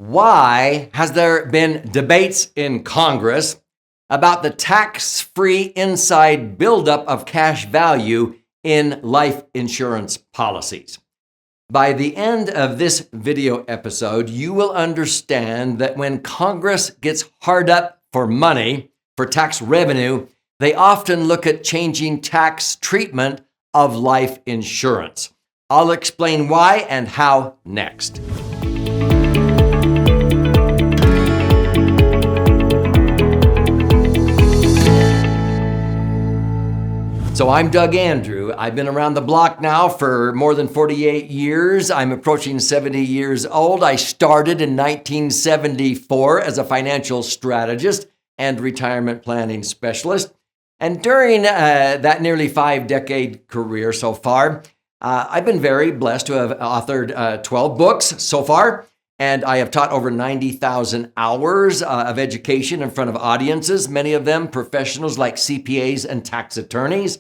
Why has there been debates in Congress about the tax-free inside buildup of cash value in life insurance policies? By the end of this video episode, you will understand that when Congress gets hard up for money, for tax revenue, they often look at changing tax treatment of life insurance. I'll explain why and how next. So I'm Doug Andrew. I've been around the block now for more than 48 years. I'm approaching 70 years old. I started in 1974 as a financial strategist and retirement planning specialist. And during that nearly 5-decade career so far, I've been very blessed to have authored 12 books so far. And I have taught over 90,000 hours of education in front of audiences, many of them professionals like CPAs and tax attorneys.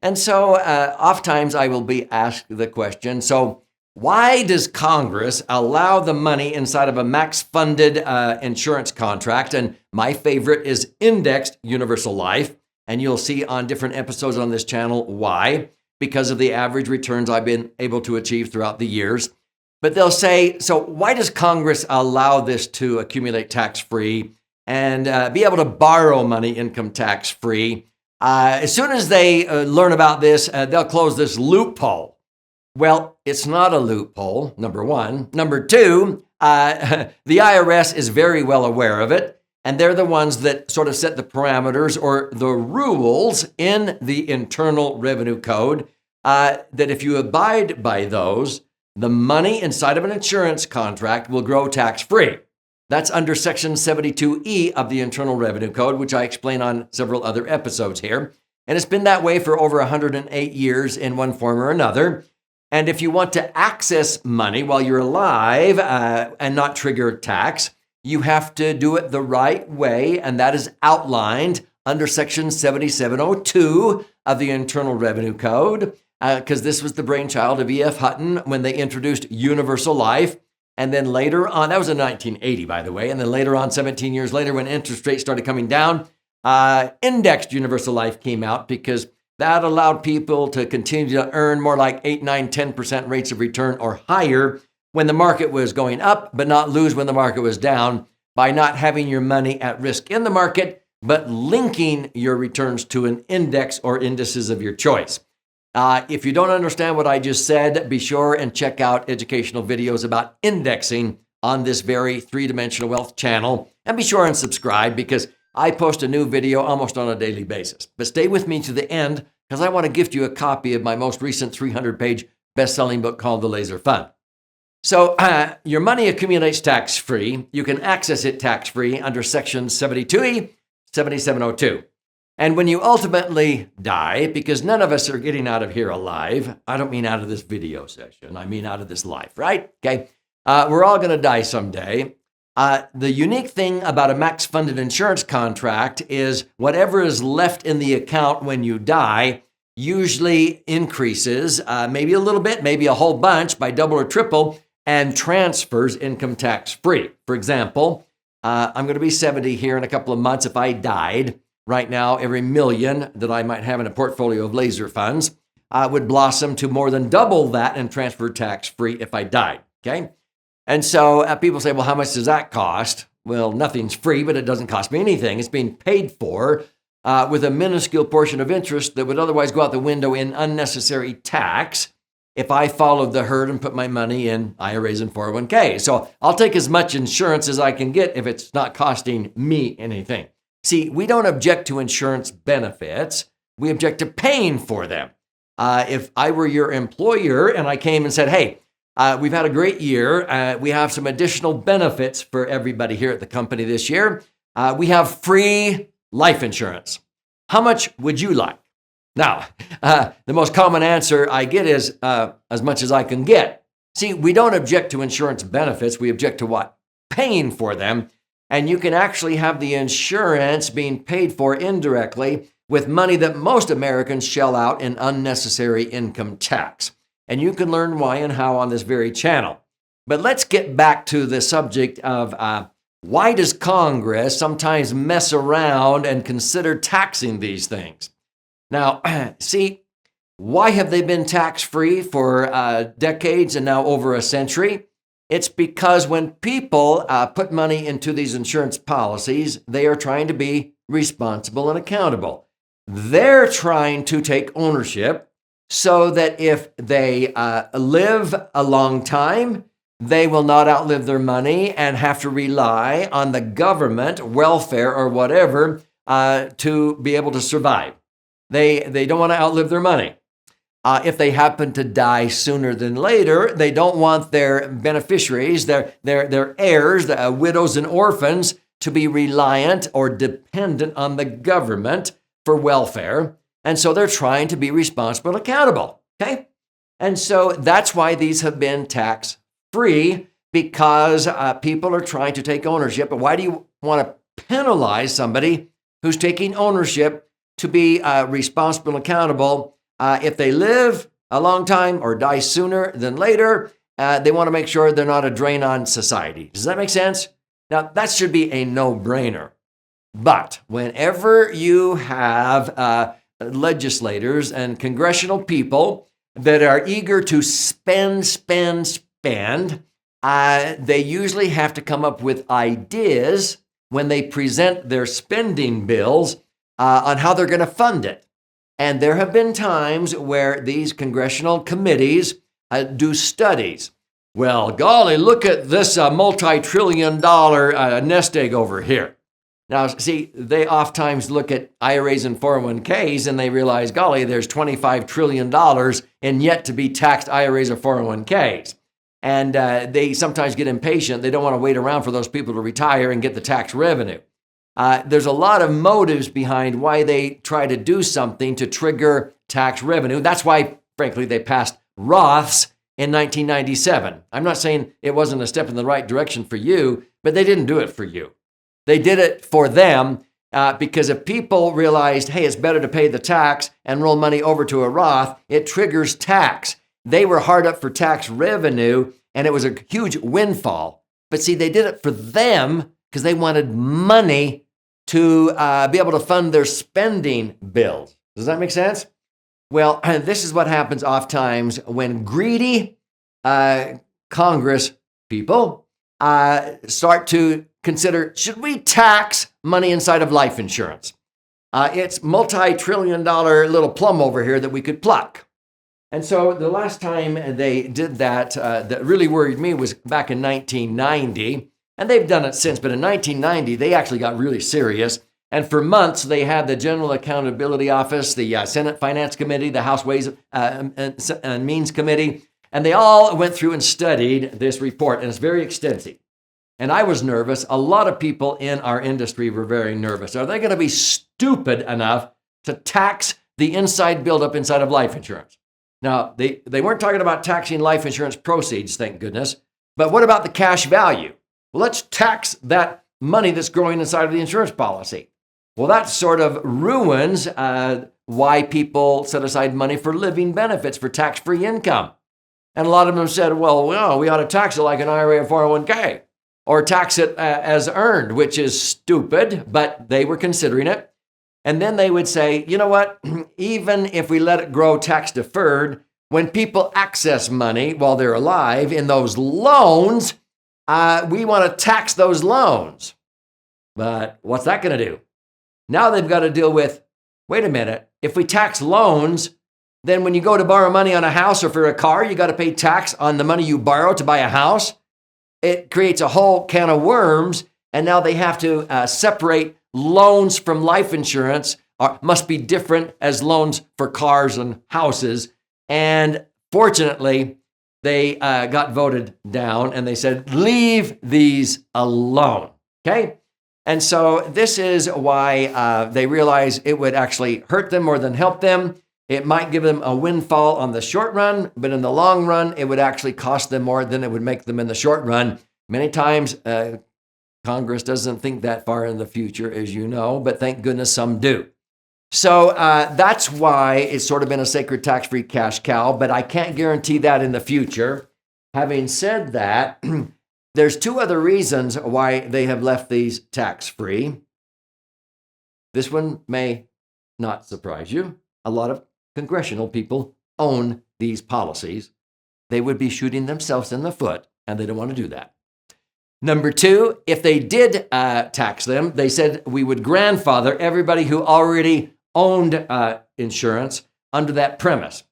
And so oftentimes I will be asked the question, so why does Congress allow the money inside of a max-funded insurance contract? And my favorite is indexed universal life. And you'll see on different episodes on this channel why, because of the average returns I've been able to achieve throughout the years. But they'll say, so why does Congress allow this to accumulate tax-free and be able to borrow money income tax-free? As soon as they learn about this, they'll close this loophole. Well, it's not a loophole, number one. Number two, the IRS is very well aware of it, and they're the ones that sort of set the parameters or the rules in the Internal Revenue Code that if you abide by those, the money inside of an insurance contract will grow tax-free. That's under Section 72E of the Internal Revenue Code, which I explain on several other episodes here. And it's been that way for over 108 years in one form or another. And if you want to access money while you're alive and not trigger tax, you have to do it the right way, and that is outlined under Section 7702 of the Internal Revenue Code, because this was the brainchild of E.F. Hutton when they introduced universal life. And then later on, that was in 1980, by the way, and then later on, 17 years later, when interest rates started coming down, indexed universal life came out because that allowed people to continue to earn more like 8, 9, 10% rates of return or higher when the market was going up, but not lose when the market was down by not having your money at risk in the market, but linking your returns to an index or indices of your choice. If you don't understand what I just said, be sure and check out educational videos about indexing on this very three-dimensional wealth channel. And be sure and subscribe because I post a new video almost on a daily basis. But stay with me to the end because I want to gift you a copy of my most recent 300-page best-selling book called The Laser Fund. So your money accumulates tax-free. You can access it tax-free under Section 72E, 7702. And when you ultimately die, because none of us are getting out of here alive, I don't mean out of this video session, I mean out of this life, right? Okay, we're all going to die someday. The unique thing about a max-funded insurance contract is whatever is left in the account when you die usually increases, maybe a little bit, maybe a whole bunch by double or triple, and transfers income tax-free. For example, I'm going to be 70 here in a couple of months if I died. Right now, every million that I might have in a portfolio of laser funds would blossom to more than double that and transfer tax-free if I died, okay? And so people say, well, how much does that cost? Well, nothing's free, but it doesn't cost me anything. It's being paid for with a minuscule portion of interest that would otherwise go out the window in unnecessary tax if I followed the herd and put my money in IRAs and 401k. So I'll take as much insurance as I can get if it's not costing me anything. See, we don't object to insurance benefits. We object to paying for them. If I were your employer and I came and said, hey, we've had a great year. We have some additional benefits for everybody here at the company this year. We have free life insurance. How much would you like? Now, the most common answer I get is as much as I can get. See, we don't object to insurance benefits. We object to what? Paying for them. And you can actually have the insurance being paid for indirectly with money that most Americans shell out in unnecessary income tax. And you can learn why and how on this very channel. But let's get back to the subject of why does Congress sometimes mess around and consider taxing these things? Now, see, why have they been tax-free for decades and now over a century? It's because when people put money into these insurance policies, they are trying to be responsible and accountable. They're trying to take ownership so that if they live a long time, they will not outlive their money and have to rely on the government, welfare, or whatever to be able to survive. They don't want to outlive their money. If they happen to die sooner than later, they don't want their beneficiaries, their heirs, the widows and orphans, to be reliant or dependent on the government for welfare. And so they're trying to be responsible and accountable, okay? And so that's why these have been tax-free, because people are trying to take ownership. But why do you want to penalize somebody who's taking ownership to be responsible and accountable? If they live a long time or die sooner than later, they want to make sure they're not a drain on society. Does that make sense? Now, that should be a no-brainer. But whenever you have legislators and congressional people that are eager to spend, they usually have to come up with ideas when they present their spending bills on how they're going to fund it. And there have been times where these congressional committees do studies. Well, golly, look at this multi-trillion-dollar nest egg over here. Now, see, they oftentimes look at IRAs and 401ks and they realize, golly, there's $25 trillion in yet to be taxed IRAs or 401ks. And they sometimes get impatient. They don't want to wait around for those people to retire and get the tax revenue. There's a lot of motives behind why they try to do something to trigger tax revenue. That's why, frankly, they passed Roths in 1997. I'm not saying it wasn't a step in the right direction for you, but they didn't do it for you. They did it for them because if people realized, hey, it's better to pay the tax and roll money over to a Roth, it triggers tax. They were hard up for tax revenue, and it was a huge windfall. But see, they did it for them because they wanted money to be able to fund their spending bills. Does that make sense? Well, this is what happens oftentimes when greedy Congress people start to consider, should we tax money inside of life insurance? It's multi-trillion-dollar little plum over here that we could pluck. And so the last time they did that, that really worried me was back in 1990. And they've done it since, but in 1990, they actually got really serious. And for months, they had the General Accountability Office, the Senate Finance Committee, the House Ways and Means Committee, and they all went through and studied this report, and it's very extensive. And I was nervous. A lot of people in our industry were very nervous. Are they going to be stupid enough to tax the inside buildup inside of life insurance? Now, they weren't talking about taxing life insurance proceeds, thank goodness, but what about the cash value? Well, let's tax that money that's growing inside of the insurance policy. Well, that sort of ruins why people set aside money for living benefits, for tax-free income. And a lot of them said, well, we ought to tax it like an IRA or 401k, or tax it as earned, which is stupid, but they were considering it. And then they would say, you know what, even if we let it grow tax deferred, when people access money while they're alive in those loans, we want to tax those loans. But what's that going to do? Now they've got to deal with, wait a minute, if we tax loans, then when you go to borrow money on a house or for a car, you got to pay tax on the money you borrow to buy a house. It creates a whole can of worms, and now they have to separate loans from life insurance, must be different as loans for cars and houses. And fortunately, they got voted down and they said, leave these alone, okay? And so this is why they realized it would actually hurt them more than help them. It might give them a windfall on the short run, but in the long run, it would actually cost them more than it would make them in the short run. Many times, Congress doesn't think that far in the future, as you know, but thank goodness some do. So that's why it's sort of been a sacred tax-free cash cow, but I can't guarantee that in the future. Having said that, there's two other reasons why they have left these tax-free. This one may not surprise you. A lot of congressional people own these policies. They would be shooting themselves in the foot, and they don't want to do that. Number two, if they did tax them, they said we would grandfather everybody who already owned insurance under that premise.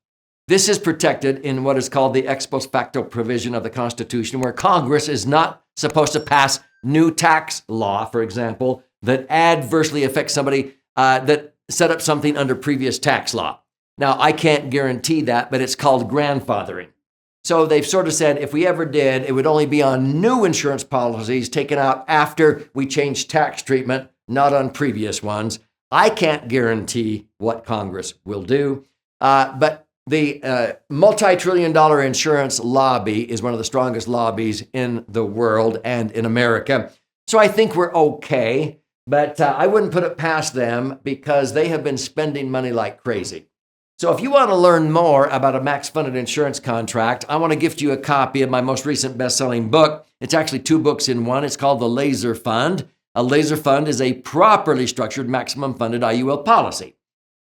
This is protected in what is called the ex post facto provision of the Constitution, where Congress is not supposed to pass new tax law, for example, that adversely affects somebody that set up something under previous tax law. Now, I can't guarantee that, but it's called grandfathering. So they've sort of said if we ever did, it would only be on new insurance policies taken out after we changed tax treatment, not on previous ones. I can't guarantee what Congress will do, but the multi-trillion-dollar insurance lobby is one of the strongest lobbies in the world and in America. So I think we're okay, but I wouldn't put it past them because they have been spending money like crazy. So if you want to learn more about a max-funded insurance contract, I want to gift you a copy of my most recent best-selling book. It's actually two books in one. It's called The Laser Fund. A laser fund is a properly structured maximum-funded IUL policy.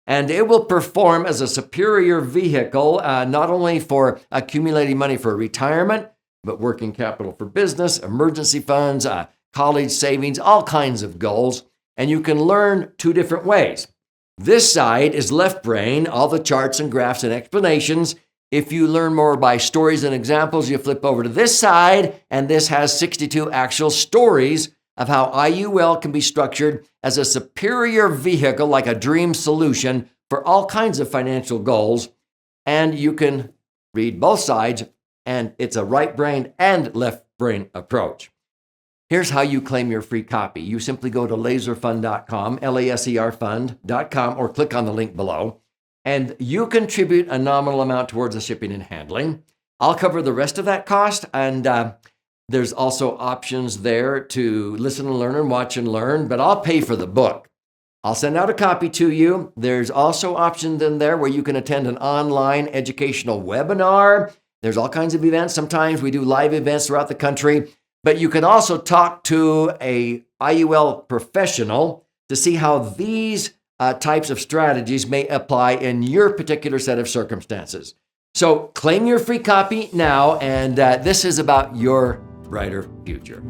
And it will perform as a superior vehicle, not only for accumulating money for retirement, but working capital for business, emergency funds, college savings, all kinds of goals. And you can learn two different ways. This side is left brain, all the charts and graphs and explanations. If you learn more by stories and examples, you flip over to this side, and this has 62 actual stories of how IUL can be structured as a superior vehicle, like a dream solution for all kinds of financial goals. And you can read both sides, and it's a right brain and left brain approach. Here's how you claim your free copy. You simply go to laserfund.com, laserfund.com, or click on the link below, and you contribute a nominal amount towards the shipping and handling. I'll cover the rest of that cost, and there's also options there to listen and learn and watch and learn, but I'll pay for the book. I'll send out a copy to you. There's also options in there where you can attend an online educational webinar. There's all kinds of events. Sometimes we do live events throughout the country, but you can also talk to a IUL professional to see how these types of strategies may apply in your particular set of circumstances. So claim your free copy now, and this is about your brighter future.